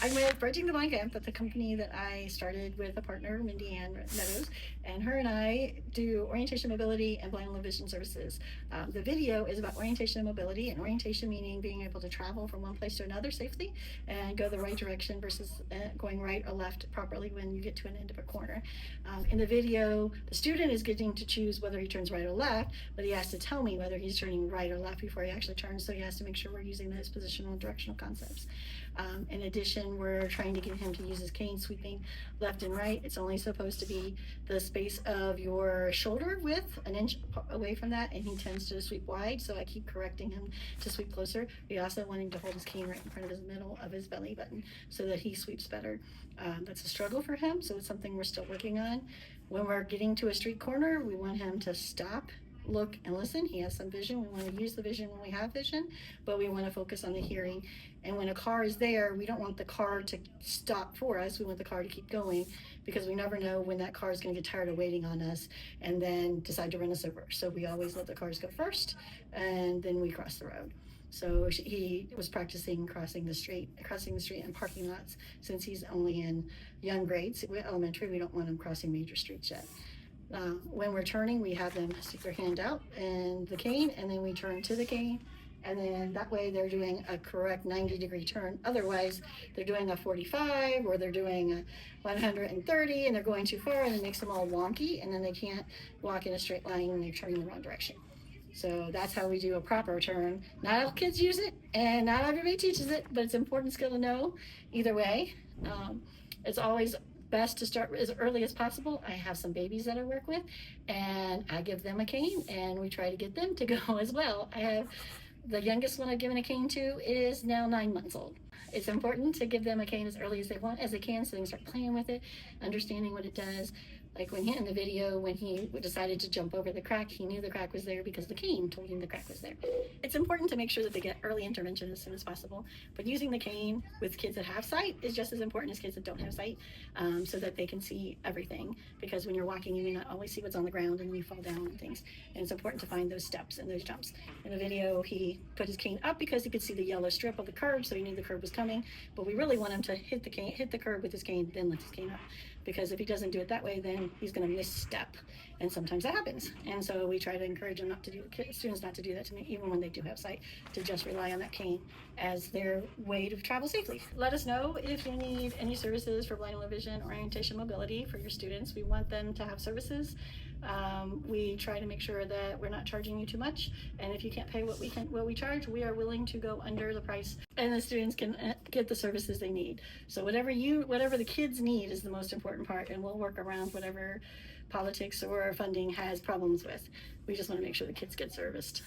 I'm with Bridging the Blind Gap. That's a company that I started with a partner, Mindy Ann Meadows, and her and I do orientation, mobility, and blind and low vision services. The video is about orientation and mobility, and orientation meaning being able to travel from one place to another safely and go the right direction versus going right or left properly when you get to an end of a corner. In the video, the student is getting to choose whether he turns right or left, but he has to tell me whether he's turning right or left before he actually turns, so he has to make sure we're using those positional and directional concepts. In addition, we're trying to get him to use his cane sweeping left and right. It's only supposed to be the space of your shoulder width, an inch away from that, and he tends to sweep wide, so I keep correcting him to sweep closer. We also want him to hold his cane right in front of his middle of his belly button so that he sweeps better. That's a struggle for him, so it's something we're still working on. When we're getting to a street corner, we want him to stop, look, and listen. He has some vision. We want to use the vision when we have vision, but we want to focus on the hearing. And when a car is there, we don't want the car to stop for us. We want the car to keep going, because we never know when that car is going to get tired of waiting on us and then decide to run us over. So we always let the cars go first, and then we cross the road. So he was practicing crossing the street in parking lots since he's only in young grades. Elementary, we don't want him crossing major streets yet. When we're turning, we have them stick their hand out and the cane, and then we turn to the cane, and then that way they're doing a correct 90-degree turn. Otherwise, they're doing a 45 or they're doing a 130 and they're going too far, and it makes them all wonky, and then they can't walk in a straight line when they're turning the wrong direction. So that's how we do a proper turn. Not all kids use it, and not everybody teaches it, but it's an important skill to know either way. It's always best to start as early as possible. I have some babies that I work with, and I give them a cane, and we try to get them to go as well. I have the youngest one I've given a cane to is now 9 months old. It's important to give them a cane as early as they can, so they can start playing with it, understanding what it does. Like when in the video, when he decided to jump over the crack, he knew the crack was there because the cane told him the crack was there. It's important to make sure that they get early intervention as soon as possible, but using the cane with kids that have sight is just as important as kids that don't have sight, so that they can see everything, because when you're walking, you may not always see what's on the ground and you fall down and things, and it's important to find those steps and those jumps. In the video, he put his cane up because he could see the yellow strip of the curb, so he knew the curb was coming, but we really want him to hit the curb with his cane, then lift his cane up, because if he doesn't do it that way, then he's going to misstep, and sometimes that happens. And so we try to encourage them students not to do that to me, even when they do have sight, to just rely on that cane as their way to travel safely. Let us know if you need any services for blind and low vision, orientation, mobility for your students. We want them to have services. We try to make sure that we're not charging you too much, and if you can't pay what we charge, we are willing to go under the price, and the students can get the services they need. So whatever the kids need is the most important part, and we'll work around whatever politics or funding has problems with. We just want to make sure the kids get serviced.